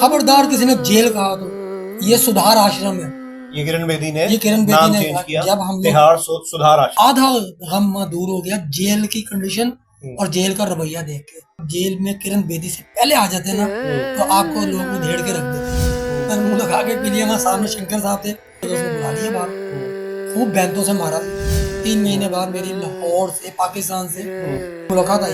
खबरदार किसी ने जेल कहा तो ये सुधार आश्रम है। ये किरण बेदी ने नाम चेंज किया, जब हम तिहाड़ सुधार आश्रम। आधा हम दूर हो गया जेल की कंडीशन और जेल का रवैया देख के। जेल में किरण बेदी से पहले आ जाते ना तो आपको लोग उधेड़ के रख देते। मैंने मुंह लगा के पी लिया। वहाँ सामने शंकर साहब थे तो उसने बुला लिया बाहर, खूब बैंतों से मारा। 3 महीने बाद मेरी लाहौर से पाकिस्तान से मुलाकात आई।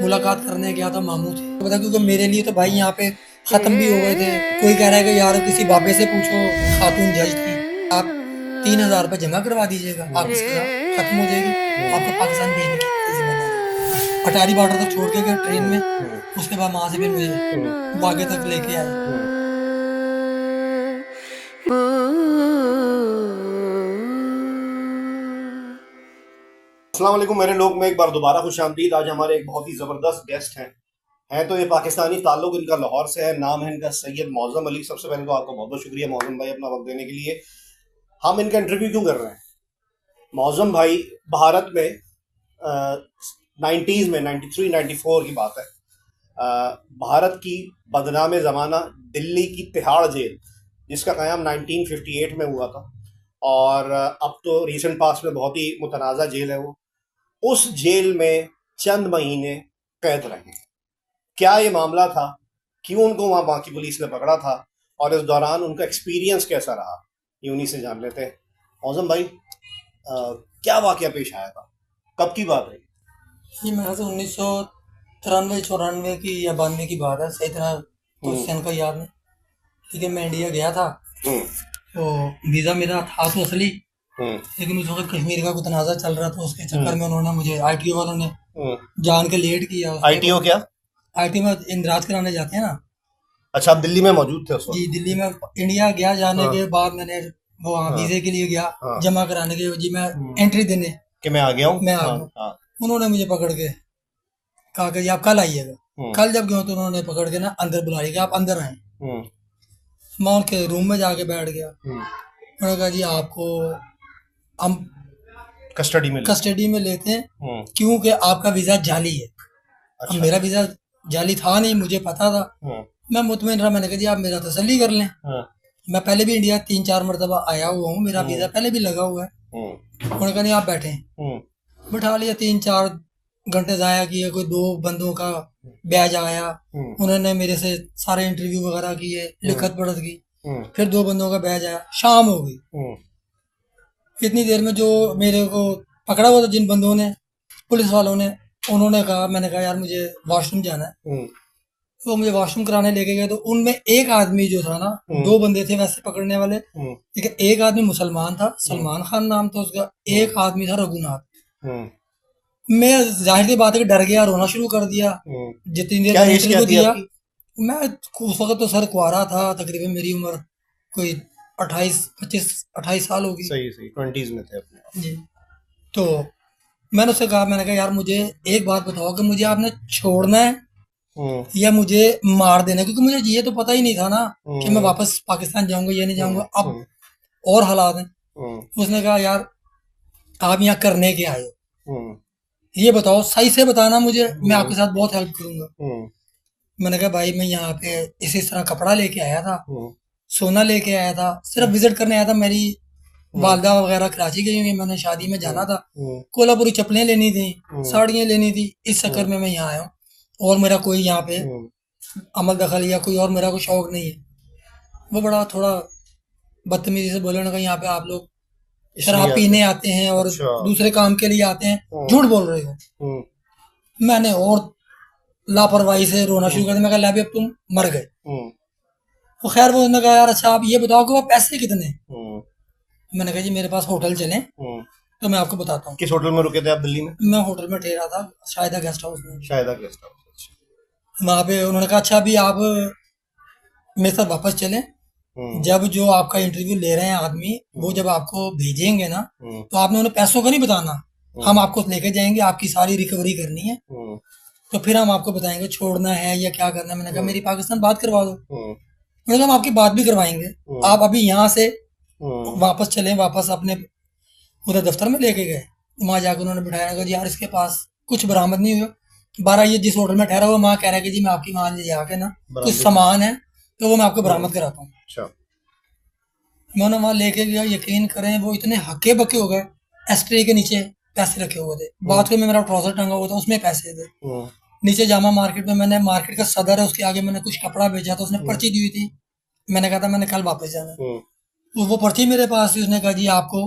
मुलाकात करने गया था मामू थे पता, क्योंकि मेरे लिए तो भाई यहाँ पे खत्म भी हो गए थे। कोई कह रहा है कि यार किसी बाबे से पूछो, खातून जज थी, आप 3,000 रुपये जमा करवा दीजिएगा, आपकी सजा खत्म हो जाएगी, आपको पाकिस्तान भेजने की जिम्मेदारी। अटारी बॉर्डर तक छोड़ के गए ट्रेन में, उसके बाद वहाँ से फिर मुझे बागे तक लेके आए। अस्सलाम वालेकुम मेरे लोग में एक बार दोबारा खुशामदीद। आज हमारे एक बहुत ही ज़बरदस्त गेस्ट हैं तो ये पाकिस्तानी ताल्लुक इनका लाहौर से है। नाम है इनका सैयद मौज़म अली। सबसे पहले तो आपका बहुत बहुत शुक्रिया मौज़म भाई अपना वक्त देने के लिए। हम इनका इंटरव्यू क्यों कर रहे हैं? मौज़म भाई भारत में 90s में 93 94 की बात है, भारत की बदनाम ज़माना दिल्ली की तिहाड़ जेल, जिसका क़याम 1958 में हुआ था और अब तो रिसेंट पास्ट में बहुत ही मुतनाज़ा जेल है वो, उस जेल में चंद महीने कैद रहे। क्या ये मामला था, क्यों उनको वहाँ बाकी पुलिस ने पकड़ा था और इस दौरान उनका एक्सपीरियंस कैसा रहा, ये उन्हीं से जान लेते हैं। मौज़म भाई क्या वाक़या पेश आया था, कब की बात है? ये मेरे से 1993-94 की या 92 की बात है, सही तरह तो सन का याद नहीं, लेकिन मैं इंडिया गया था तो वीज़ा मेरा था तो असली, लेकिन उस वक्त कश्मीर का कुछ तनाज़ा चल रहा था, उसके चक्कर में उन्होंने मुझे ITO वालों ने जान के लेट किया। ITO क्या? ITO में इंदराज कराने जाते हैं ना। अच्छा, आप दिल्ली में मौजूद थे उस वक्त? जी, दिल्ली में इंडिया गया, जाने के बाद मैंने वो वीज़े के लिए गया, जमा कराने के जी मैं एंट्री देने कि मैं आ गया हूँ, मैं आ गया। उन्होंने मुझे पकड़ के कहा कि आप कल आइएगा। कल जब गया तो उन्होंने पकड़ के ना अंदर बुला लिया कि आप अंदर आए। मैं उनके रूम में जाके बैठ गया। उन्होंने कहा जी आपको हम कस्टडी में लेते हैं क्योंकि आपका वीज़ा जाली है। अच्छा। अब मेरा वीज़ा जाली था नहीं, मुझे पता था। मैं मुतमईन रहा, मैंने कहा जी आप मेरा तसल्ली कर लें, मैं पहले भी इंडिया 3-4 मरतबा आया हुआ हूँ, मेरा वीज़ा पहले भी लगा हुआ है। उन्होंने कहा नहीं आप बैठे। बैठा लिया, 3-4 घंटे ज़ाया किए। कोई 2 बंदों का बैच आया, उन्होंने मेरे से सारे इंटरव्यू वगैरह किए, लिखत पढ़त की। फिर 2 बंदों का बैच आया, शाम हो गई। इतनी देर में जो मेरे को पकड़ा हुआ था जिन बंदों ने, पुलिस वालों ने, उन्होंने कहा, मैंने कहा यार मुझे वॉशरूम जाना है, तो मुझे वॉशरूम कराने लेके गए। तो उनमें एक आदमी जो था ना, 2 बंदे थे वैसे पकड़ने वाले, लेकिन एक आदमी मुसलमान था, सलमान खान नाम था उसका, एक आदमी था रघुनाथ। मैं जाहिर सी बात है कि डर गया, रोना शुरू कर दिया। जितनी देर इंटरव्यू दिया, मैं उस वक्त तो सर कुआरा था, तकरीबन मेरी उम्र कोई 28 साल होगी। सही 20s में थे अपने जी। तो मैंने उससे कहा, मैंने कहा यार मुझे एक बात बताओ कि मुझे आपने छोड़ना है या मुझे मार देना है, क्योंकि मुझे ये तो पता ही नहीं था ना कि मैं वापस पाकिस्तान जाऊंगा या नहीं जाऊंगा। अब और हालात हैं। उसने कहा यार आप यहाँ करने के आए हो, ये बताओ, सही से बताना मुझे, मैं आपके साथ बहुत हेल्प करूंगा। मैंने कहा भाई मैं यहाँ पे इसी तरह कपड़ा लेके आया था, सोना लेके आया था, सिर्फ विजिट करने आया था। मेरी वालदा वगैरह कराची गई हुई, मैंने शादी में जाना था, कोल्हापुरी चप्पलें लेनी थी, साड़ियाँ लेनी थी, इस चक्कर में मैं यहाँ आया हूँ। और मेरा कोई यहाँ पे अमल दखल या कोई और मेरा कोई शौक नहीं है। वो बड़ा थोड़ा बदतमीजी से बोले, उन्होंने कहा यहाँ पे आप लोग शराब पीने आते हैं और दूसरे काम के लिए आते हैं, झूठ बोल रहे हो। मैंने और लापरवाही से रोना शुरू कर दिया। मैं कहा अब तुम मर गए। वो खैर वो उन्होंने कहा यार अच्छा आप ये बताओ कि वो पैसे कितने। मैंने कहा जी मेरे पास होटल चलें तो मैं आपको बताता हूँ। किस होटल में रुके थे आप दिल्ली में? मैं होटल में ठहरा था, शायदा गेस्ट हाउस में। शायदा गेस्ट हाउस। वहाँ पे उन्होंने कहा अच्छा अभी आप मेरे साथ वापस चलें, जब जो आपका इंटरव्यू ले रहे हैं आदमी, वो जब आपको भेजेंगे ना तो आपने उन्हें पैसों का नहीं बताना, हम आपको लेके जाएंगे, आपकी सारी रिकवरी करनी है, तो फिर हम आपको बताएंगे छोड़ना है या क्या करना है। मैंने कहा मेरी पाकिस्तान बात करवा दो। मैंने कहा हम आपकी बात भी करवाएंगे, आप अभी यहाँ से वापस चलें। वापस अपने उधर दफ्तर में लेके गए, वहाँ जाकर उन्होंने बिठाया, कहा यार इसके पास कुछ बरामद नहीं हुआ। 12 ये जिस होटल में ठहरा हुआ, वहाँ कह रहा है कि जी मैं आपकी वहाँ ले जाके ना कुछ सामान है तो वो मैं आपको बरामद कराता हूँ। अच्छा। मैं उन्हें वहां लेके गया, यकीन करें वो इतने हक्के बक्के हो गए, एस्ट्रे के नीचे पैसे रखे हुए थे, बाथरूम में मेरा ट्राउजर टंगा हुआ था, उसमें पैसे थे, नीचे जामा मार्केट में मैंने, मार्केट का सदर है उसके आगे मैंने कुछ कपड़ा बेचा था, उसने पर्ची दी हुई थी, मैंने कहा था मैंने कल वापस जाना है, तो वो पर्ची मेरे पास थी, उसने कहा जी आपको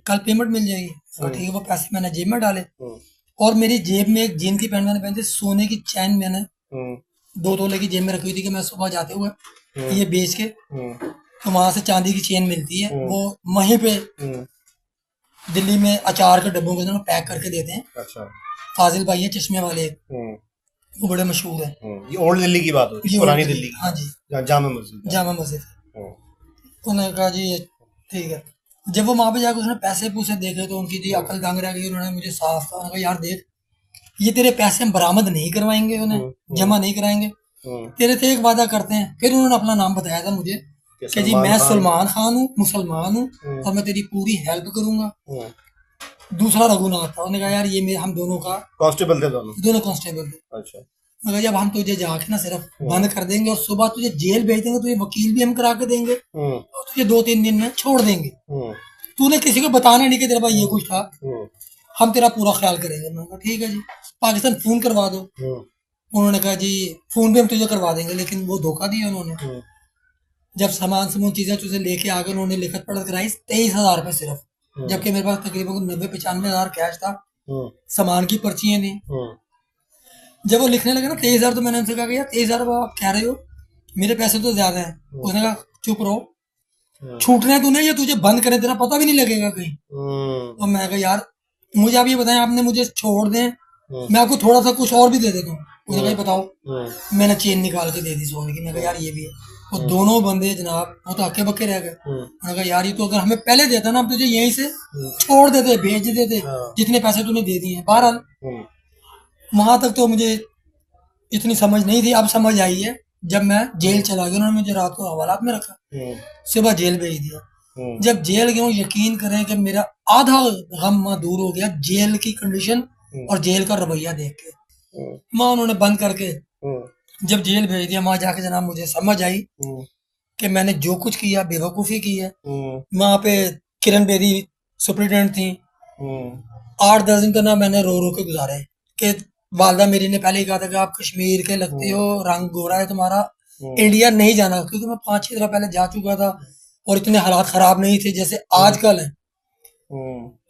कल पेमेंट मिल जाएगी, ठीक है। वो पैसे मैंने जेब में डाले और मेरी जेब में एक जीन की पैंट मैंने पहनी थी, सोने की चैन मैंने 2 तोले की जेब में रखी हुई थी कि मैं सुबह जाते हुए ये बेच के तो वहां से चांदी की चेन मिलती है, वो वहीं पे दिल्ली में अचार के डब्बों के अंदर पैक करके देते हैं। अच्छा। फाजिल भाई है चश्मे वाले, वो बड़े मशहूर है। ये ओल्ड दिल्ली की बात होती है, पुरानी दिल्ली। हाँ जी, जामा मस्जिद। जामा मस्जिद। तो उन्होंने कहा जी ठीक है। जब वो वहां पे जाकर उसने पैसे पूछे देखे तो उनकी जी अकल दंग रह गई, उन्होंने मुझे साफ कहा, उन्होंने कहा यार देख ये तेरे पैसे हम बरामद नहीं करवाएंगे, उन्हें जमा नहीं कराएंगे, तेरे से एक वादा करते हैं। फिर उन्होंने अपना नाम बताया था मुझे कि जी मैं सलमान खान हूँ, मुसलमान हूँ और मैं तेरी पूरी हेल्प करूंगा। दूसरा रघुनाथ था, उन्होंने कहा यार ये हम दोनों का कांस्टेबल थे, दोनों कांस्टेबल थे। अच्छा। मगर जब हम तुझे जाके ना सिर्फ बंद कर देंगे और सुबह तुझे जेल भेज देंगे, तुझे वकील भी हम करा के देंगे और तुझे 2-3 दिन में छोड़ देंगे, तूने किसी को बताना नहीं कि तेरे पास ये कुछ था, हम तेरा पूरा ख्याल करेंगे। मैंने कहा ठीक है जी, पाकिस्तान फोन करवा दो। उन्होंने कहा जी फोन भी हम तुझे करवा देंगे, लेकिन वो धोखा दिया उन्होंने। जब सामान चीजें तुझे लेके आ गए, उन्होंने लिखत पढ़त कराई 23,000 रुपए सिर्फ, जबकि मेरे पास तकरीबन 90-95,000 कैश था, सामान की पर्चियां थी। जब वो लिखने लगे ना 23,000, तो मैंने उनसे कहा यार 23,000 आप कह रहे हो, मेरे पैसे तो ज्यादा है। उसने कहा चुप रहो, छूटने तूने या तुझे बंद करे, तेरा पता भी नहीं लगेगा कहीं। और मैं कहा यार मुझे आप ये बताएं, आपने मुझे छोड़ दें, मैं आपको थोड़ा सा कुछ और भी दे देता हूँ। मुझे कहा बताओ। मैंने चेन निकाल के दे दी सोने की। मैं कहा यार ये भी है। वो दोनों बंदे जनाब वो तो हक्के बक्के रह गए। मैंने कहा यार ये तो अगर हमें पहले देता ना, हम तुझे यहीं से छोड़ देते, भेज देते, जितने पैसे तूने दे दिए। बहरहाल वहां तक तो मुझे इतनी समझ नहीं थी, अब समझ आई है। जब मैं जेल चला गया, उन्होंने मुझे रात को हवालात में रखा, सुबह जेल भेज दिया। जब जेल गया, यकीन करें कि मेरा आधा गम दूर हो गया जेल की कंडीशन और जेल का रवैया देख के। मां उन्होंने बंद करके जब जेल भेज दिया, वहां जाके जनाब मुझे समझ आई कि मैंने जो कुछ किया बेवकूफी की है। वहां पे किरण बेदी सुप्रिटेंडेंट थी। 8-10 दिन तो ना मैंने रो रो के गुजारे कि वालदा मेरी ने पहले ही कहा था कि आप कश्मीर के लगते हो, रंग गोरा है तुम्हारा, इंडिया नहीं जाना। क्योंकि मैं 5-6 दफा पहले जा चुका था और इतने हालात खराब नहीं थे जैसे आजकल है।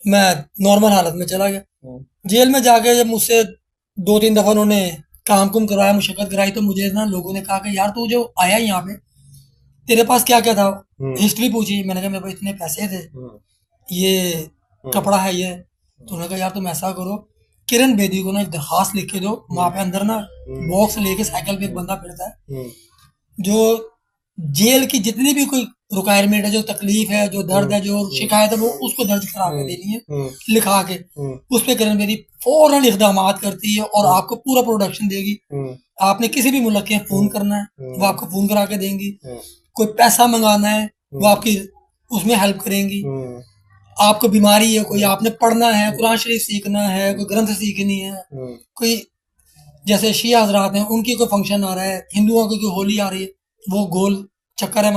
मैं नॉर्मल हालत में चला गया। जेल में जाके जब मुझसे 2-3 दफा उन्होंने काम कुम करवाया, मुशक्कत कराई, तो मुझे ना लोगों ने कहा कि यार तू जो आया यहाँ पे तेरे पास क्या क्या था, हिस्ट्री पूछी। मैंने कहा मेरे पास इतने पैसे थे, ये कपड़ा है ये। तो उन्होंने कहा यार तुम ऐसा करो, किरण बेदी को ना एक दरखास्त लिख के दो। वहां पे अंदर ना बॉक्स लेके साइकिल पे एक बंदा फिरता है, जो जेल की जितनी भी कोई रिक्वायरमेंट है, जो तकलीफ है, जो दर्द है, जो शिकायत है, वो उसको दर्ज करा के देनी है लिखा के। उस पे किरण बेदी फौरन इक़दाम करती है और आपको पूरा प्रोडक्शन देगी। आपने किसी भी मुल्क के फोन करना है, वो आपको फोन करा के देंगी। कोई पैसा मंगाना है, वो आपकी उसमें हेल्प करेंगी। आपको बीमारी है, कोई आपने पढ़ना है, कुरान शरीफ सीखना है, कोई ग्रंथ सीखनी है, कोई जैसे शिया हजरात हैं उनकी कोई फंक्शन आ रहा है, हिंदुओं की कोई होली आ रही है, वो गोल चक्कर है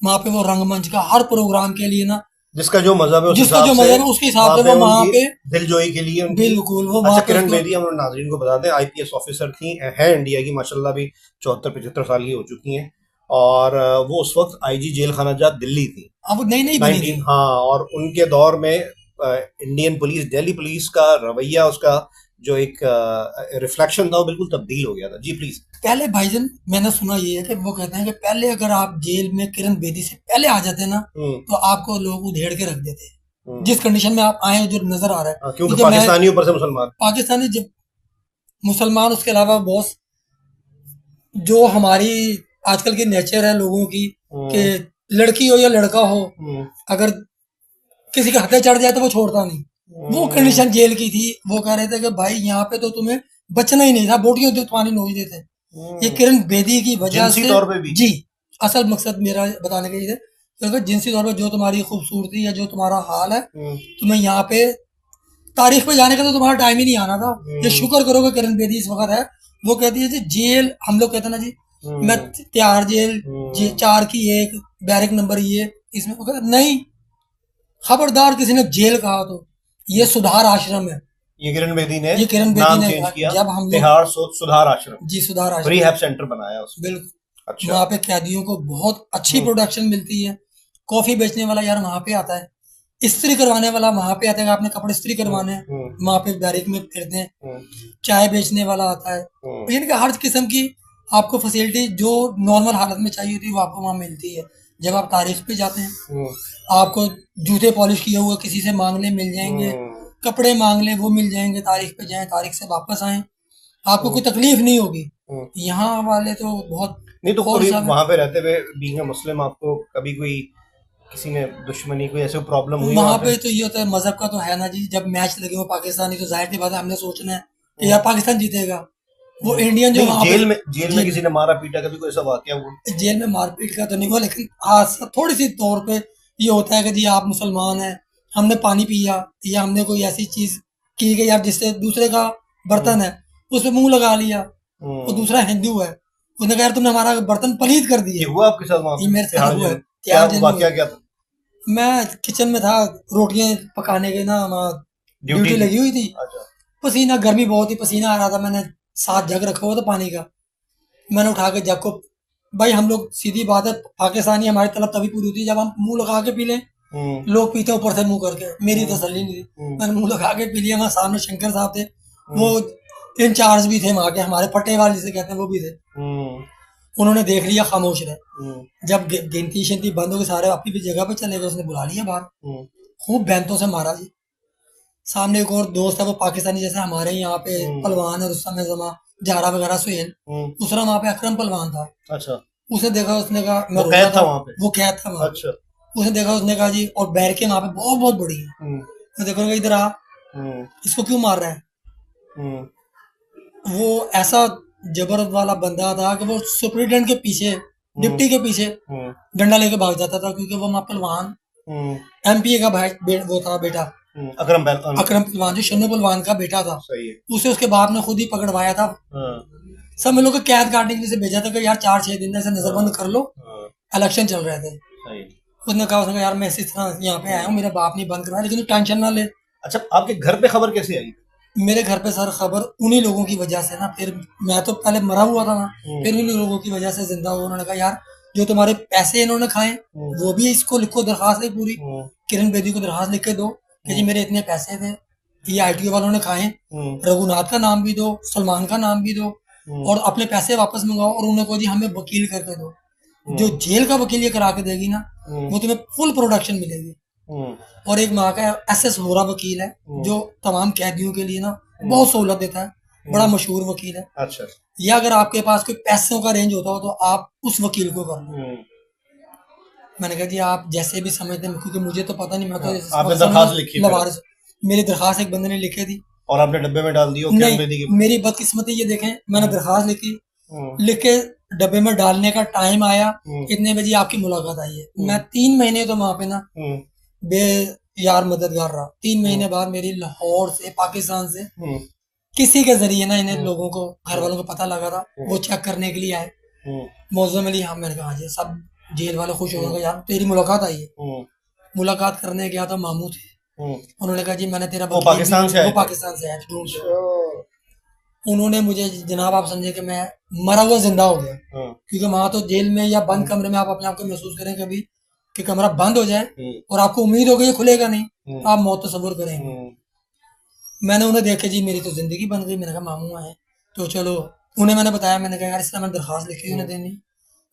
वहाँ पे वो रंगमंच का हर प्रोग्राम के लिए ना जिसका जो मजहब है उसके हिसाब से वो वहाँ पे दिलजोई के लिए बिल्कुल वो। अच्छा, किरण बेदी हम नाज़रीन को बताते हैं आईपीएस ऑफिसर थी, है इंडिया की, माशाल्लाह भी 74-75 साल की हो चुकी हैं और वो उस वक्त आईजी जेल खाना जात दिल्ली थी। अब नहीं बनी थी। हाँ, और उनके दौर में इंडियन पुलिस, दिल्ली पुलिस का रवैया, उसका जो एक रिफ्लेक्शन था वो बिल्कुल तब्दील हो गया था। जी प्लीज। पहले भाईजान मैंने सुना ये है कि वो कहते हैं कि पहले अगर आप जेल में किरण बेदी से पहले आ जाते ना तो आपको लोग उधेड़ के रख देते, जिस कंडीशन में आप आए जो नजर आ रहा है। क्योंकि पाकिस्तानी ऊपर से मुसलमान, पाकिस्तानी जब मुसलमान, उसके अलावा बॉस जो हमारी आजकल की नेचर है लोगों की कि लड़की हो या लड़का हो, अगर किसी के हथे चढ़ जाए तो वो छोड़ता नहीं। वो कंडीशन जेल की थी। वो कह रहे थे कि भाई यहाँ पे तो तुम्हें बचना ही नहीं था, बोटियों से पानी नोच देते। ये किरण बेदी की वजह से तौर पे भी। जी, असल मकसद मेरा बताने का ये है, जिनसी तौर पर जो तुम्हारी खूबसूरती या जो तुम्हारा हाल है, तुम्हें यहाँ पे तारीख पे जाने का तो तुम्हारा टाइम ही नहीं आना था। ये शुक्र करो कि किरण बेदी इस वक्त है। वो कहती है जी जेल, हम लोग कहते हैं ना जी मैं तिहाड़ जेल 4 की 1 बैरक नंबर ये इसमें नहीं, खबरदार किसी ने जेल कहा तो ये सुधार आश्रम है। ये किरण बेदी ने नाम चेंज किया, जब हम तिहाड़ सुधार आश्रम, जी सुधार आश्रम रिहैब सेंटर बनाया उसमें। बिल्कुल। अच्छा। वहाँ पे कैदियों को बहुत अच्छी प्रोडक्शन मिलती है। कॉफी बेचने वाला यार वहाँ पे आता है, इस्त्री करवाने वाला वहाँ पे आता है, आपने कपड़े इस्त्री करवाने हैं वहाँ पे बैरिक में फिरते हैं। चाय बेचने वाला आता है, यानी कि हर किस्म की आपको फैसिलिटी जो नॉर्मल हालत में चाहिए होती है वो आपको वहाँ मिलती है। जब आप तारीख पे जाते हैं आपको जूते पॉलिश किए हुए किसी से मांगने मिल जाएंगे, कपड़े मांग लें वो मिल जाएंगे, तारीख पे जाएं तारीख से वापस आएं, आपको कोई तकलीफ नहीं होगी। यहाँ वाले तो बहुत नहीं, तो कभी वहाँ पे रहते हुए बीइंग अ मुस्लिम आपको कभी कोई किसी ने दुश्मनी कोई ऐसे प्रॉब्लम हुई वहाँ पे? तो ये होता है मजहब का तो है ना जी, जब मैच लगे वो पाकिस्तानी तो जाहिर सी बात है हमने सोचना है कि यार पाकिस्तान जीतेगा। वो इंडियन जो जेल में किसी ने मारा पीटा, कभी कोई ऐसा वाकया हुआ? जेल में मारपीट का तो नहीं हुआ, लेकिन थोड़ी सी तौर पे ये होता है कि जी आप मुसलमान हैं, हमने पानी पिया या हमने कोई ऐसी चीज की कि यार जिससे दूसरे का बर्तन है उसमें मुंह लगा लिया, वो दूसरा हिंदू है, उसने कहा यार तुमने हमारा बर्तन पलीद कर दिया। हुआ आपके साथ? ये मेरे साथ हुआ है। क्या था? मैं किचन में था, रोटियां पकाने के ना ड्यूटी लगी हुई थी। अच्छा। पसीना, गर्मी बहुत ही पसीना आ रहा था, मैंने 7 जग रखा हुआ था पानी का, मैंने उठा के जग को, भाई हम लोग सीधी बात है पाकिस्तानी हमारी तलब तभी पूरी होती है जब हम मुंह लगा के पी लें। लोग पीते ऊपर से मुंह करके, मेरी तसल्ली नहीं थी, मैंने मुंह लगा के पी लिया। वहाँ सामने शंकर साहब थे, वो इंचार्ज भी थे वहाँ के, हमारे पट्टेवाल जिसे कहते हैं वो भी थे। उन्होंने देख लिया, खामोश रहे। जब गिनती शिनती बंद हो गई सारे अपनी जगह पे चले गए, उसने बुला लिया बाहर, खूब बैंतों से मारा जी। सामने एक और दोस्त है वो पाकिस्तानी, जैसे हमारे यहाँ पे पहलवान है रुस्तम जमा जारा वगैरह सुहेल, दूसरा वहाँ पे अकरम पहलवान था। अच्छा। उसने देखा, उसने कहा मैं वो कैद था वहाँ पे, वो कैद था वहाँ। अच्छा। उसने देखा, उसने कहा जी, और बैरकें वहाँ पे बहुत बहुत बड़ी है, मैं देखो इधर आ, इसको क्यों मार रहा है? वो ऐसा जबरदस्त वाला बंदा था कि वो सुपरिटेंडेंट के पीछे, डिप्टी के पीछे डंडा लेके भाग जाता था, क्योंकि वो पहलवान एमपीए का भाई वो था बेटा, अकरम पहलवान जो शन्नू पहलवान का बेटा था। सही है। उसे उसके बाप ने खुद ही पकड़वाया था। सब हम लोग को कैद काटने के लिए भेजा था कि यार 4-6 दिन ऐसे नजरबंद कर लो, इलेक्शन चल रहे थे। उसने कहा यार मैं इसी तरह यहाँ पे आया हूँ, मेरा बाप नहीं बंद करवाया, लेकिन टेंशन ना ले। अच्छा, आपके घर पे खबर कैसे आई? मेरे घर पे सर खबर उन्हीं लोगों की वजह से ना, फिर मैं तो पहले मरा हुआ था ना, फिर उन्हीं लोगों की वजह से जिंदा हुआ। उन्होंने कहा यार जो तुम्हारे पैसे इन्होंने खाए वो भी इसको लिखो, दरखास्त है पूरी, किरण बेदी को दरखास्त लिख के दो कि जी मेरे इतने पैसे थे, ये ITO वालों ने खाए, रघुनाथ का नाम भी दो, सलमान का नाम भी दो, और अपने पैसे वापस मंगाओ, और उन्हें कहो जी हमें वकील करके दो। जो जेल का वकील ये करा के देगी ना, वो तुम्हें फुल प्रोडक्शन मिलेगी। और एक वहाँ का SS होरा वकील है जो तमाम कैदियों के लिए ना बहुत सहूलत देता है, बड़ा मशहूर वकील है। अच्छा। या अगर आपके पास कोई पैसों का रेंज होता हो तो आप उस वकील को कर लो। मैंने कहा जी आप जैसे भी समझते हैं, क्योंकि मुझे तो पता नहीं, मैं तो आपने दरखास्त लिखी, मेरी दरखास्त एक बंदे ने लिखी थी और आपने डब्बे में डाल दी? नहीं, मेरी बदकिस्मती ये देखें, मैंने दरखास्त लिखी, लिख के डब्बे में डालने का टाइम आया, इतने बजे आपकी मुलाकात आई है। मैं 3 महीने तो वहाँ पे ना बे यार मददगार रहा। 3 महीने बाद मेरी लाहौर से, पाकिस्तान से किसी के जरिए ना इन्हें लोगों को, घर वालों को पता लगा था, वो चेक करने के लिए आए। मौजूद अली, हाँ, मैंने कहा जी सब जेल वाले खुश हो गए, यार तेरी मुलाकात आई है। मुलाकात करने गया था, मामू थे, उन्होंने कहा जी मैंने तेरा, वो पाकिस्तान से आया उन्होंने मुझे, जनाब आप समझे कि मैं मरा हुआ जिंदा हो गया, क्योंकि वहां तो जेल में या बंद कमरे में आप अपने आप को महसूस करें कभी कि कमरा बंद हो जाए और आपको उम्मीद हो गई खुलेगा नहीं, आप मौत तसव्वुर करेंगे। मैंने उन्हें देखे जी मेरी तो जिंदगी बन गई। मैंने कहा मामू आए तो चलो, उन्हें मैंने बताया, मैंने कहा यार इस तरह मैंने दरखास्त लिखी उन्हें देनी।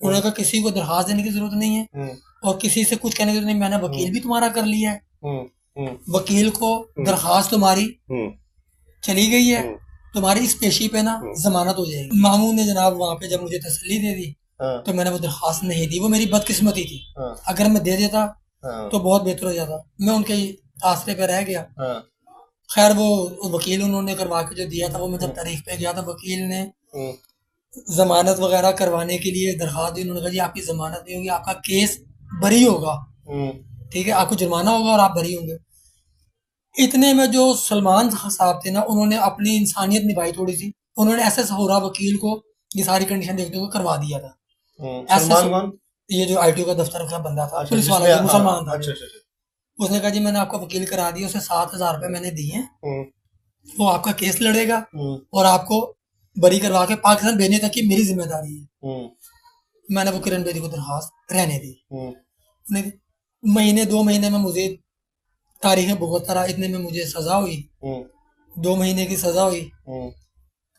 उन्होंने कहा किसी को दरखास्त देने की जरूरत नहीं है और किसी से कुछ कहने की जरूरत नहीं, मैंने वकील भी तुम्हारा कर लिया है, वकील को दरखास्त तुम्हारी चली गई है, तुम्हारी इस पेशी पे ना जमानत हो जाएगी। मामू ने जनाब वहाँ पे जब मुझे तसल्ली दे दी तो मैंने वो दरखास्त नहीं दी, वो मेरी बदकिस्मती थी। अगर मैं दे देता तो बहुत बेहतर हो जाता, मैं उनके आसरे पे रह गया। खैर वो वकील उन्होंने करवा के जो दिया था, वो मैं जब तारीख पे गया था, वकील ने जमानत वगैरह करवाने के लिए दरखास्त दी। उन्होंने कहा जी आपकी जमानत नहीं होगी, आपका केस बरी होगा, ठीक है, आपको जुर्माना होगा और आप बरी होंगे। इतने में जो सलमान साहब थे ना, उन्होंने अपनी इंसानियत निभाई थोड़ी सी, उन्होंने SS होरा वकील को ये सारी कंडीशन देखते हुए करवा दिया था। सलमान कौन? ये जो ITO का दफ्तर का बंदा था, अच्छा, पुलिस वाला, जिसने- जो मुसलमान था। अच्छा अच्छा अच्छा। उसने कहा जी मैंने आपको वकील करा दिया, उसे 7,000 रुपए मैंने दिए हैं, हम्म, वो आपका केस लड़ेगा हम्म, और आपको बरी करवा के पाकिस्तान भेजने तक की मेरी जिम्मेदारी है। हम्म, मैंने वो किरण बेदी को दरखास्त रहने दी। हम्म, उन्हें महीने 2 महीने में मुझे तारीखें भुगतता रहा, इतने में मुझे सजा हुई, हम्म, 2 महीने की सजा हुई, हम्म,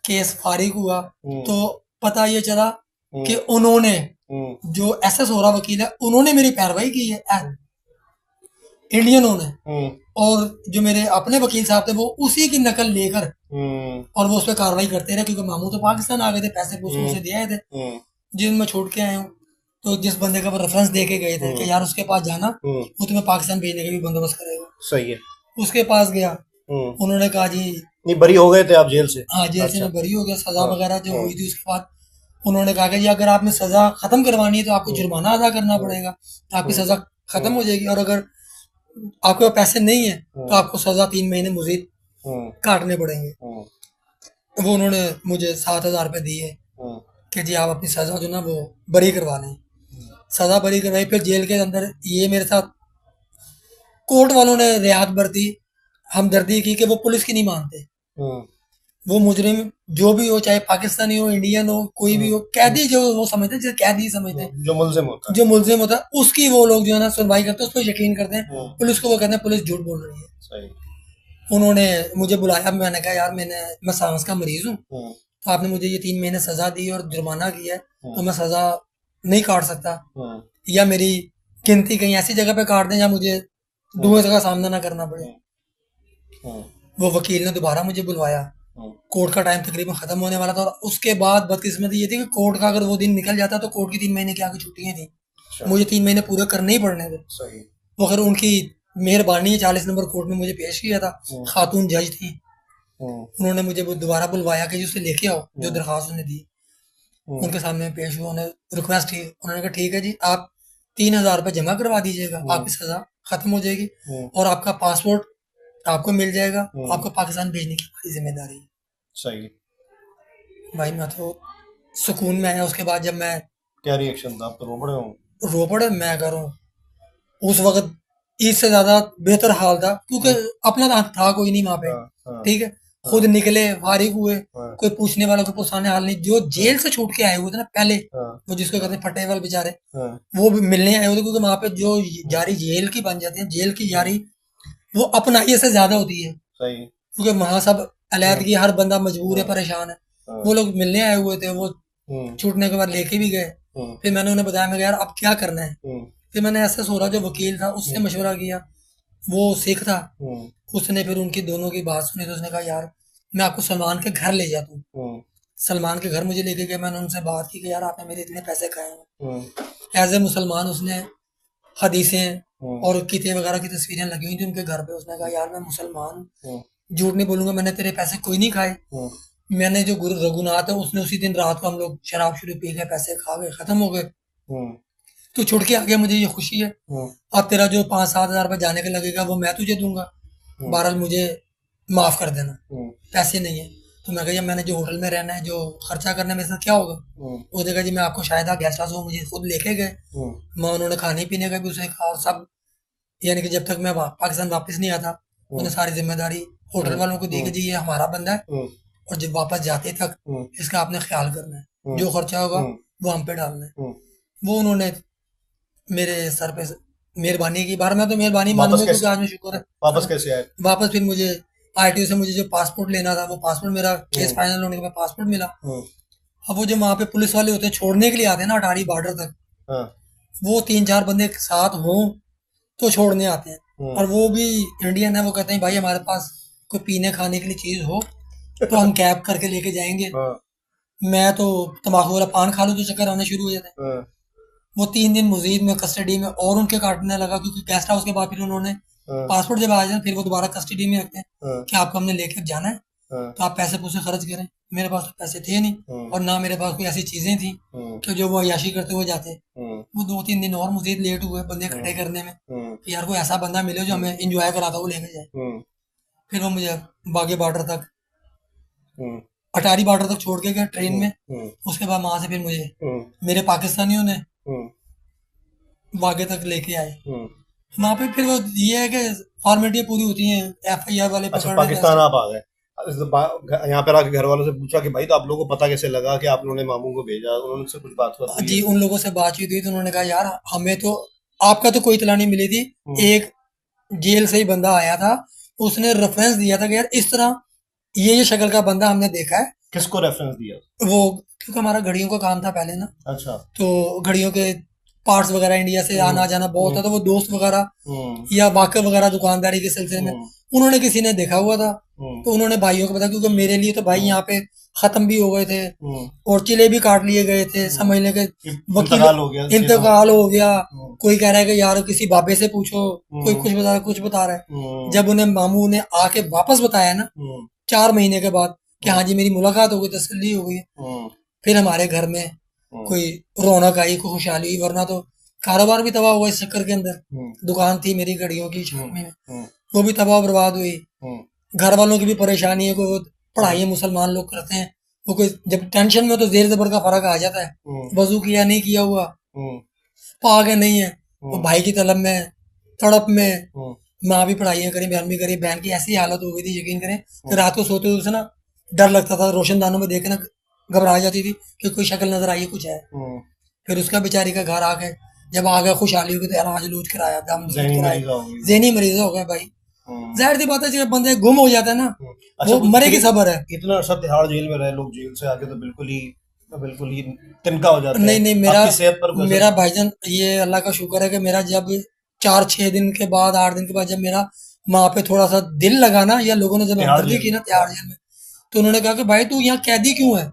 केस फारिग हुआ। हम्म, तो पता ये चला कि हम्म, उन्होंने, हम्म, जो SS हो रहा वकील है, उन्होंने मेरी पैरवाई की है, इंडियनों ने। हम्म, और जो मेरे अपने वकील साहब थे वो उसी की नकल लेकर हम्म, और वो उस पर कार्रवाई करते रहे, क्योंकि मामू तो पाकिस्तान आ गए थे, पैसे पूछ उसे दिए थे हम्म, जिन मैं छोड़ के आया हूँ। तो जिस बंदे का वो रेफरेंस दे के गए थे कि यार उसके पास जाना, वो तुम्हें पाकिस्तान भेजने का भी बंदोबस्त करेगा, सही है। उसके पास गया। उन्होंने कहा जी नहीं, बरी हो गए थे आप जेल से? हाँ, जेल से अच्छा। मैं बरी हो गया, सजा हाँ, वगैरह जो हाँ, हुई थी। उसके बाद उन्होंने कहा कि जी अगर आपने सजा खत्म करवानी है तो आपको जुर्माना अदा करना पड़ेगा, आपकी सजा खत्म हो जाएगी, और अगर आपके पास पैसे नहीं है तो आपको सजा 3 महीने मजीद काटने पड़ेंगे। वो उन्होंने मुझे 7,000 रुपये दिए कि जी आप अपनी सजा जो ना वो बरी करवा लें। सजा बरी करवाई, फिर जेल के अंदर ये मेरे साथ कोर्ट वालों ने रियायत बरती, हमदर्दी की कि वो पुलिस की नहीं मानते। वो मुजरिम जो भी हो, चाहे पाकिस्तानी हो, इंडियन हो, कोई भी हो, कैदी जो वो समझते हैं, जैसे कैदी समझते हैं, जो मुल्जिम होता है, जो मुल्जिम होता है उसकी वो लोग जो है ना सुनवाई करते हैं, उस पर यकीन करते हैं। पुलिस को वो कहते हैं पुलिस झूठ बोल रही है। सही। उन्होंने मुझे बुलाया, मैंने कहा यार मैं सांस का मरीज हूँ, तो आपने मुझे ये 3 महीने सजा दी और जुर्माना किया है, तो मैं सजा नहीं काट सकता, या मेरी गिनती कहीं ऐसी जगह पे काट दें जहाँ मुझे धुएं का सामना ना करना पड़े। वो वकील ने दोबारा मुझे बुलवाया, कोर्ट का टाइम तकरीबन खत्म होने वाला था, और उसके बाद बदकिस्मती ये थी कि कोर्ट का अगर वो दिन निकल जाता तो कोर्ट की 3 महीने की आगे छुट्टियां थी, मुझे 3 महीने पूरे करने ही पड़ने थे। सही। वो अगर उनकी मेहरबानी है, 40 नंबर कोर्ट में मुझे पेश किया था, खातून जज थी, उन्होंने मुझे दोबारा बुलवाया कि उसे लेके आओ जो दरखास्त उन्होंने दी। उनके सामने पेश हुआ, उन्हें रिक्वेस्ट की, उन्होंने कहा ठीक है जी आप 3,000 रुपये जमा करवा दीजिएगा, आपकी सजा खत्म हो जाएगी और आपका पासपोर्ट आपको मिल जाएगा, आपको पाकिस्तान भेजने की पूरी जिम्मेदारी है। सही। भाई मैं तो सुकून में आया। उसके बाद जब मैं, क्या रिएक्शन था? आप तो रो पड़े हो। रो पड़े मैं करूँ, उस वक्त इससे ज्यादा बेहतर हाल था, क्योंकि अपना था कोई नहीं वहां पे, ठीक है, खुद निकले, फारिग हुए, कोई पूछने वाला, कोई पुराने हाल नहीं। जो जेल से छूट के आए हुए थे ना पहले, वो जिसको कहते हैं फटे वाले बेचारे, वो भी मिलने आए हुए थे, क्योंकि वहां पे जो जारी जेल की बन जाती है, जेल की जारी वो अपनाई से ज्यादा होती है, क्योंकि वहां सब अलहदगी, हर बंदा मजबूर है, परेशान है। वो लोग मिलने आए हुए थे, वो छूटने के बाद लेके भी गए। फिर मैंने उन्हें बताया, मैं यार अब क्या करना है। फिर मैंने ऐसे सोचा, जो वकील था उससे मशवरा किया, वो सिख था, उसने फिर उनकी दोनों की बात सुनी, तो उसने कहा यार मैं आपको सलमान के घर ले जाता हूँ। सलमान के घर मुझे लेके गए, मैंने उनसे बात की कि यार आपने मेरे इतने पैसे खाए हैं एज ए मुसलमान। उसने हदीसें और किते वगैरह की तस्वीरें लगी हुई थी उनके घर पे। उसने कहा यार मैं मुसलमान, झूठ नहीं बोलूंगा, मैंने तेरे पैसे कोई नहीं खाए, मैंने जो गुरु रघुनाथ है उसने उसी दिन रात को हम लोग शराब शुरू पी गए, पैसे खा गए, खत्म हो गए, तो छुट के आ गया, मुझे ये खुशी है। अब तेरा जो 5-7 हजार रुपये जाने के लगेगा वो मैं तुझे दूंगा, बहरहाल मुझे माफ कर देना, पैसे नहीं है। तो मैं कहा मैंने जो होटल में रहना है, जो खर्चा करना है, मेरे साथ क्या होगा। वो देखा जी मैं आपको शायद गेस्ट हाउस, वो मुझे खुद लेके गए, मैं उन्होंने खाने पीने का भी उसे कहा, और सब, यानी कि जब तक मैं पाकिस्तान वापस नहीं आता उन्हें सारी जिम्मेदारी होटल वालों को दी कि जी ये हमारा बंदा है, और जब वापस जाते तक इसका आपने ख्याल करना है, जो खर्चा होगा वो हम पे डालना है। वो उन्होंने मेरे सर पे मेहरबानी की, बार मैं तो मेहरबानी मानूंगा, क्योंकि आज में शुक्र है। वापस कैसे आए? वापस फिर मुझे ITO से मुझे जो पासपोर्ट लेना था, वो पासपोर्ट मेरा केस फाइनल होने के बाद पासपोर्ट मिला। अब वो जो वहाँ पे पुलिस वाले होते हैं छोड़ने के लिए आते हैं ना अटारी बॉर्डर तक, वो 3-4 बंदे एक साथ हों तो छोड़ने आते हैं, और वो भी इंडियन है, वो कहते हैं भाई हमारे पास कोई पीने खाने के लिए चीज हो तो हम कैब करके लेके जाएंगे। मैं तो तम्बाकू वाला पान खा लूं तो चक्कर आने शुरू हो जाते हैं। वो 3 दिन मजीद में कस्टडी में और उनके काटने लगा, क्योंकि गेस्ट हाउस के बाद फिर उन्होंने पासपोर्ट जब आ जाए फिर वो दोबारा कस्टडी में रखते हैं कि आपको हमने लेके जाना है, तो आप पैसे पूसे खर्च करें। मेरे पास तो पैसे थे नहीं, और ना मेरे पास कोई ऐसी चीजें थी कि जो वो अय्याशी करते हुए जाते। वो 2-3 दिन और मजीद लेट हुए बंदे इकट्ठे करने में, कि यार कोई ऐसा बंदा मिले जो हमें इंजॉय कराता वो लेके जाए। फिर वो मुझे बागे बॉर्डर तक अटारी बॉर्डर तक छोड़ के गए ट्रेन में। उसके बाद वहां से फिर मुझे मेरे पाकिस्तानियों ने वागे तक लेके आए। वहां पे फिर वो ये है कि फॉर्मेलिटी पूरी होती है, FIR वाले अच्छा, पाकिस्तान आप आ गए, यहाँ पर आके घर वालों से पूछा कि भाई तो आप लोगों को पता कैसे लगा कि आप लोगों ने मामू को भेजा, उनसे कुछ बात हुई? जी, उन लोगों से बातचीत हुई तो उन्होंने कहा यार हमें तो आपका तो कोई इतला नहीं मिली थी। एक जेल से ही बंदा आया था, उसने रेफरेंस दिया था कि यार इस तरह ये शक्ल का बंदा हमने देखा है। किसको रेफरेंस दिया? वो क्योंकि हमारा घड़ियों का काम था पहले ना। अच्छा। तो घड़ियों के पार्ट्स वगैरह इंडिया से आना जाना बहुत होता था, वो दोस्त वगैरह या वाकफ वगैरह दुकानदारी के सिलसिले में उन्होंने किसी ने देखा हुआ था, तो उन्होंने भाइयों को बताया। क्योंकि मेरे लिए तो भाई यहाँ पे खत्म भी हो गए थे और चिले भी काट लिए गए थे, समझने के वकील इंतकाल हो गया। कोई कह रहा है कि यार किसी बाबे से पूछो, कोई कुछ बता रहा है। जब उन्हें मामू ने आके वापस बताया ना 4 महीने के बाद कि हाँ जी मेरी मुलाकात हो गई, तसल्ली हो गई, फिर हमारे घर में कोई रौनक आई, कोई खुशहाली हुई। वरना तो कारोबार भी तबाह हुआ इस चक्कर के अंदर। दुकान थी मेरी घड़ियों की शामी में, वो भी तबाह बर्बाद हुई। घर वालों की भी परेशानी है, कोई पढ़ाई मुसलमान लोग करते हैं, वो कोई जब टेंशन में तो जेर जबर का फर्क आ जाता है। वजू किया नहीं किया हुआ, पाक है नहीं है, वो भाई की तलब में तड़प में माँ भी पढ़ाइयाँ करी, बहन भी करी। बहन की ऐसी हालत हो गई थी यकीन करें कि रात को सोते हुए ना डर लगता था, रोशनदानों में देखना घबरा जाती थी कि कोई शक्ल नजर आई कुछ है। फिर उसका बेचारी का घर आ गए, जब आ गया खुशहाली हो गई तो इलाज लूज कराया, दम ज़हनी मरीज हो गया भाई। जाहिर सी बात है जब बंदे गुम हो जाता है ना, वो मरे की खबर है। इतना अर्सा तिहाड़ जेल में रहे लोग, जेल से आके तो बिल्कुल ही तिनका हो जाता है। नहीं मेरा भाईजान ये अल्लाह का शुक्र है कि मेरा जब 4-6 दिन के बाद 8 दिन के बाद जब मेरा वहां पे थोड़ा सा दिल लगा ना, या लोगों ने जब हमदर्दी की ना तिहाड़ जेल में, तो उन्होंने कहा कि भाई तू यहाँ कैदी क्यों है,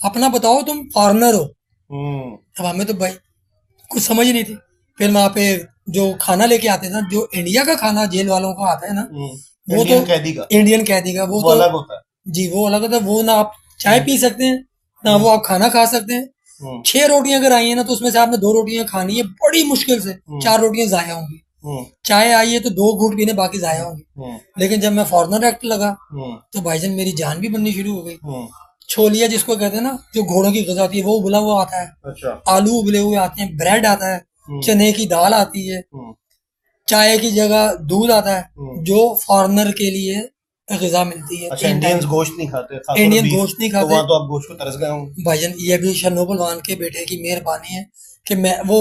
अपना बताओ, तुम फॉरेनर हो। अब हमें तो भाई कुछ समझ नहीं थी। फिर वहां पे जो खाना लेके आते थे ना, जो इंडिया का खाना जेल वालों का आता है ना, वो तो इंडियन कैदी का वो तो अलग होता है जी, वो अलग होता है। वो ना आप चाय पी सकते हैं ना वो आप खाना खा सकते हैं। 6 रोटियां अगर आई है ना तो उसमें से आपने 2 रोटियां खानी है, बड़ी मुश्किल से 4 रोटियां जाया होंगी। चाय आई है तो 2 घूंट पीने, बाकी जाया होंगे। लेकिन जब मैं फॉरेनर एक्ट लगा तो भाईजान मेरी जान भी बननी शुरू हो गई। छोलिया जिसको कहते हैं ना, जो घोड़ों की गजा होती है, वो उबला हुआ आता है। अच्छा। आलू उबले हुए आते हैं, ब्रेड आता है, चने की दाल आती है, चाय की जगह दूध आता है, जो फॉरेनर के लिए ग़िज़ा मिलती है। अच्छा, इंडियंस गोश्त नहीं खाते? इंडियन गोश्त नहीं खाते। तो आप गोश्त को तरस गए होंगे भाईजान। ये भी शन्नो पहलवान के बेटे की मेहरबानी है कि मैं वो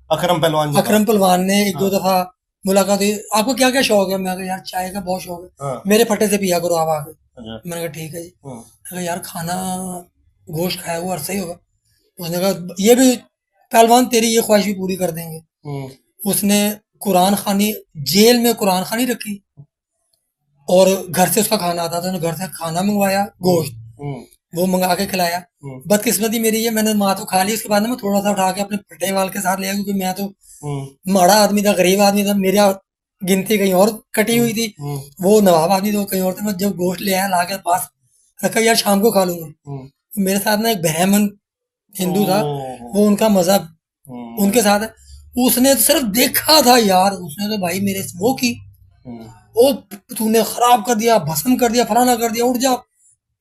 अकरम पहलवान ने 1-2 दफा मुलाकात हुई। आपको क्या क्या शौक है? मैं यार चाय का बहुत शौक है, मेरे फटे से पिया करो आप आगे। मैंने कहा ठीक है जी। अगर यार खाना गोश्त खाया हुआ अरसा ही होगा। उसने कहा ये भी पहलवान तेरी ये ख्वाहिश भी पूरी कर देंगे। उसने कुरान खानी, जेल में कुरान खानी रखी और घर से उसका खाना आता था, घर से खाना मंगवाया, गोश्त वो मंगा के खिलाया। बदकिस्मती मेरी है, मैंने माँ तो खा ली, उसके बाद में थोड़ा सा उठा के अपने फटे वाल के साथ लिया, क्योंकि मैं तो माड़ा आदमी था, गरीब आदमी था, मेरा गिनती कहीं और कटी हुई थी, वो नवाब आदमी तो कहीं और थे। मैं जब गोश्त ले आया ला के पास रखा, यार शाम को खा लूंगा। मेरे साथ ना एक ब्राह्मण हिंदू था, वो उनका मजहब उनके साथ है। उसने तो सिर्फ देखा था यार, उसने तो भाई मेरे से वो की, ओ तूने खराब कर दिया, भस्म कर दिया, फलाना कर दिया, उठ जा,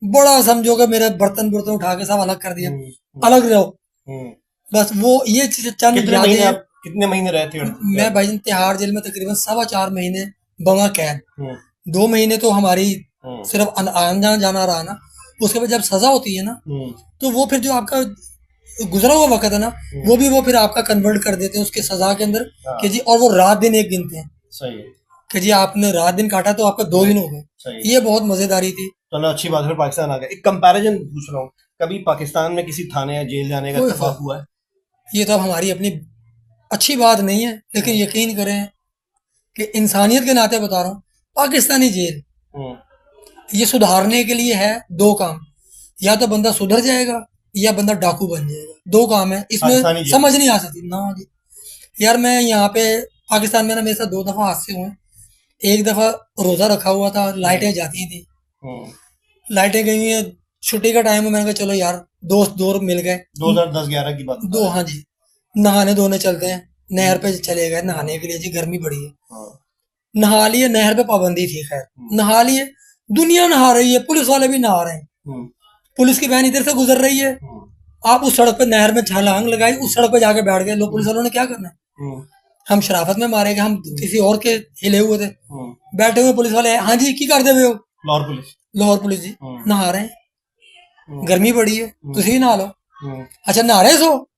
बड़ा समझोगे मेरे बर्तन उठा के सब अलग कर दिया, अलग रहो। बस वो ये चंद कितने महीने रहे थे? मैं भाई तिहाड़ जेल में तकरीबन 4.25 महीने बंगा कैद। 2 महीने तो हमारी सिर्फ आना जाना रहा ना। उसके बाद जब सजा होती है ना, तो वो फिर जो आपका गुजरा हुआ वक्त है ना, वो फिर आपका कन्वर्ट कर देते हैं उसके सजा के अंदर कि जी, और वो रात दिन एक गिनते हैं। सही है कि जी आपने रात दिन काटा तो आपका 2 दिन हो गए। ये बहुत मजेदारी थी। चलो अच्छी बात है, पाकिस्तान आ गए। एक कंपैरिजन पूछ रहा हूँ, कभी पाकिस्तान में किसी थाने या जेल जाने का इत्तेफाक हुआ है? ये तो हमारी अपनी अच्छी बात नहीं है, लेकिन यकीन करें कि इंसानियत के नाते बता रहा हूँ, पाकिस्तानी जेल ये सुधारने के लिए है 2 काम। या तो बंदा सुधर जाएगा या बंदा डाकू बन जाएगा, 2 काम है इसमें। समझ नहीं आ सकती ना जी। यार मैं यहाँ पे पाकिस्तान में ना मेरे साथ 2 दफा हादसे हुए। एक दफा रोजा रखा हुआ था, लाइटें जाती थी, लाइटें गई हुई है, छुट्टी का टाइम है, मैंने कहा चलो यार दोस्त मिल गए। 2010-11 की बात। हाँ जी, नहाने धोने चलते हैं, नहर पे चले गए नहाने के लिए जी, गर्मी बड़ी है। नहा लिए, नहर पे पाबंदी थी, खैर नहा लिए, दुनिया नहा रही है, पुलिस वाले भी नहा रहे हैं। पुलिस की वैन इधर से गुजर रही है, आप उस सड़क पे नहर में छलांग लगाई, उस सड़क पे जाके बैठ गए। लोग पुलिस वालों ने क्या करना है? हम शराफत में मारे गए, हम किसी और के हिले हुए थे, बैठे हुए पुलिस वाले, हाँ जी की कर दे हो? लाहौर पुलिस जी नहा रहे हैं, गर्मी बड़ी है, तुसी नहा लो। अच्छा नहा रहे सो,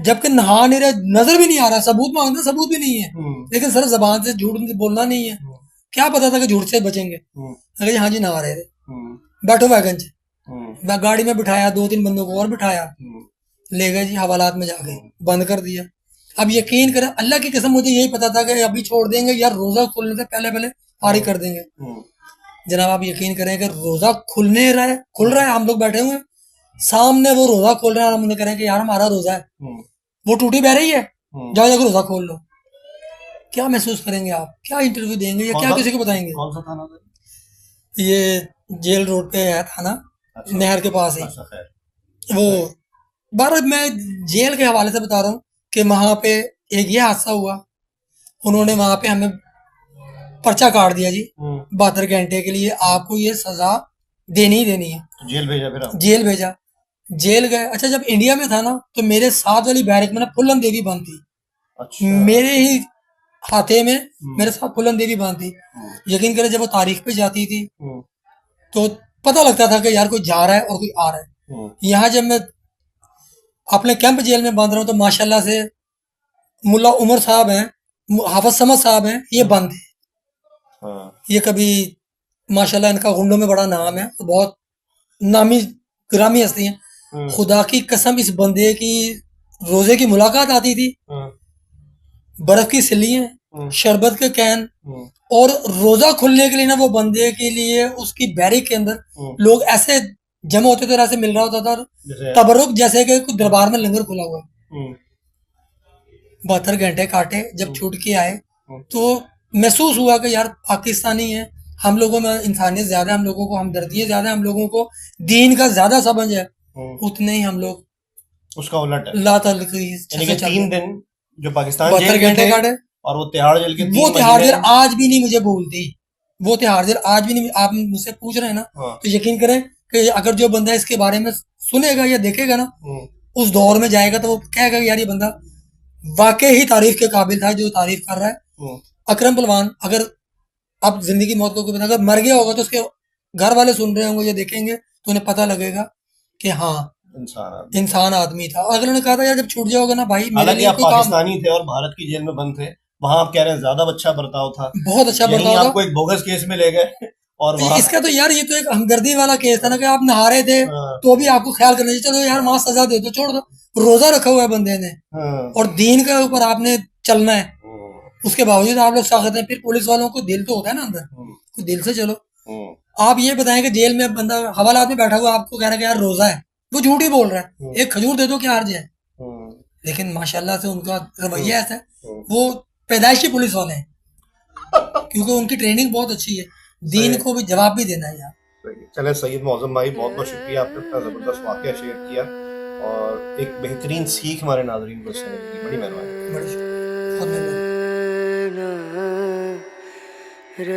जबकि नहा नहीं रहे, नजर भी नहीं आ रहा, सबूत मांगना, सबूत भी नहीं है, लेकिन सर जबान से झूठ बोलना नहीं है। क्या पता था कि झूठ से बचेंगे? अगर हाँ जी नहा रहे थे, बैठो वैगन च, गाड़ी में बिठाया, 2-3 बंदों को और बिठाया, ले गए जी हवालात में जाके बंद कर दिया। अब यकीन करें, अल्लाह की कसम मुझे यही पता था कि अभी छोड़ देंगे यार, रोजा खुलने से पहले पहले फारिग कर देंगे। जनाब आप यकीन करें कि रोजा खुल रहा है, हम लोग बैठे हुए हैं, सामने वो रोजा खोल रहा है, हम उन्हें कह रहे हैं कि यार हमारा रोजा है, वो टूटी बह रही है, जाओ जाकर रोजा खोल लो। क्या महसूस करेंगे आप? क्या इंटरव्यू देंगे या क्या किसी को बताएंगे? कौन सा थाना था? ये जेल रोड पे है थाना, नहर के पास ही। वो बार मैं जेल के हवाले से बता रहा हूँ कि वहां पे एक ये हादसा हुआ, उन्होंने वहां पे हमें पर्चा काट दिया जी 72 घंटे के लिए, आपको ये सजा देनी ही देनी है। तो जेल भेजा? फिर जेल भेजा, जेल गए। अच्छा जब इंडिया में था ना, तो मेरे साथ वाली बैरक में ना फुलन देवी बंद थी। अच्छा। मेरे ही हाथे में मेरे साथ फुलन देवी बंद थी। यकीन करें जब वो तारीख पे जाती थी तो पता लगता था कि यार कोई जा रहा है और कोई आ रहा है। यहाँ जब मैं अपने कैंप जेल में बंद रहा हूँ तो माशाल्लाह से मुल्ला उमर साहब हैं, हाफिज समद साहब हैं, ये बंद है। ये कभी माशाल्लाह इनका गुंडों में बड़ा नाम है, तो बहुत नामी ग्रामी हस्ती हैं। खुदा की कसम इस बंदे की रोजे की मुलाकात आती थी, बर्फ की सिल्लियां, शरबत के कैन, और रोजा खुलने के लिए ना वो बंदे के लिए उसकी बैरिक के अंदर लोग ऐसे जमा होते थे, ऐसे मिल रहा होता था तबरुक जैसे कि कोई दरबार में लंगर खुला हुआ। 72 घंटे काटे, जब छूट के आए तो महसूस हुआ कि यार पाकिस्तानी है, हम लोगों में इंसानियत ज्यादा है, हम लोगों को हमदर्दी ज्यादा है, हम लोगों को दीन का ज्यादा समझ है, उतने ही हम लोग उसका उलट है। ला 3 दिन जो पाकिस्तान 72 घंटे काटे, और वो तिहाड़ जेल के वो तिहाड़ जेल आज भी नहीं मुझे भूलती, वो तिहाड़ जेल आज भी नहीं। आप मुझसे पूछ रहे हैं ना, तो यकीन करें कि अगर जो बंदा इसके बारे में सुनेगा या देखेगा ना, उस दौर में जाएगा तो वो कहेगा यार ये बंदा वाकई ही तारीफ के काबिल था जो तारीफ कर रहा है। अकरम पहलवान अगर अब जिंदगी मौत को पता, अगर मर गया होगा तो उसके घर वाले सुन रहे होंगे या देखेंगे तो उन्हें पता लगेगा कि हाँ इंसान आदमी था। अगर उन्होंने कहा था यार जब छूट जाओगे ना भाई, हालांकि आप पाकिस्तानी थे और भारत की जेल में बंद थे, वहां आप कह रहे हैं ज्यादा अच्छा बर्ताव था, बहुत अच्छा बर्ताव था, आपको एक बोगस केस में ले गए और तो इसका तो यार ये तो एक हमदर्दी वाला केस था ना कि आप नहा रहे थे तो भी आपको ख्याल करना चाहिए, चलो यार वहां सजा दे दो, छोड़ दो, रोजा रखा हुआ है बंदे ने और दीन के ऊपर आपने चलना है, उसके बावजूद आप लोग साखत हैं। फिर पुलिस वालों को दिल तो होता है ना अंदर, तो दिल से चलो। आप ये बताएं कि जेल में बंदा हवालात में बैठा हुआ आपको कह रहा है कि यार रोजा है, वो झूठ ही बोल रहा है, एक खजूर दे दो क्या हर्ज है। लेकिन माशाल्लाह से उनका रवैया ऐसा है, वो पैदाइशी पुलिस वाले हैं क्योंकि उनकी ट्रेनिंग बहुत अच्छी है, दीन को भी जवाब भी देना है यार। चले सैयद मौज़म भाई, बहुत बहुत शुक्रिया, आपने इतना ज़बरदस्त वाक़या शेयर किया और एक बेहतरीन सीख हमारे नाज़रीन को शेयर की, बड़ी मेहरबानी। बड़ी शुक्रिया। रे